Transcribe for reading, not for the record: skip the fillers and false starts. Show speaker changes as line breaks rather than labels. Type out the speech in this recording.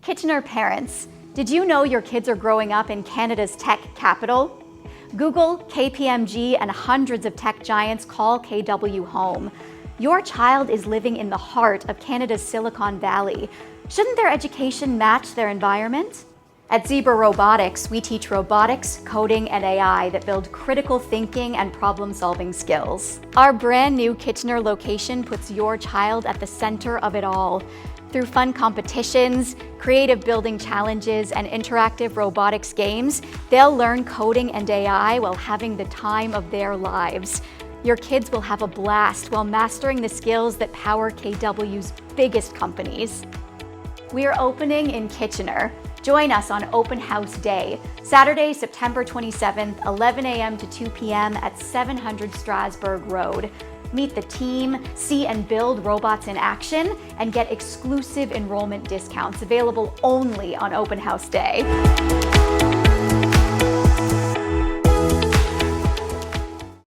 Kitchener parents, did you know your kids are growing up in Canada's tech capital? Google, KPMG, and hundreds of tech giants call KW home. Your child is living in the heart of Canada's Silicon Valley. Shouldn't their education match their environment? At Zebra Robotics, we teach robotics, coding, and AI that build critical thinking and problem-solving skills. Our brand new Kitchener location puts your child at the center of it all. Through fun competitions, creative building challenges, and interactive robotics games, they'll learn coding and AI while having the time of their lives. Your kids will have a blast while mastering the skills that power KW's biggest companies. We're opening in Kitchener. Join us on Open House Day, Saturday, September 27th, 11 a.m. to 2 p.m. at 700 Strasburg Road. Meet the team, see and build robots in action, and get exclusive enrollment discounts available only on Open House Day.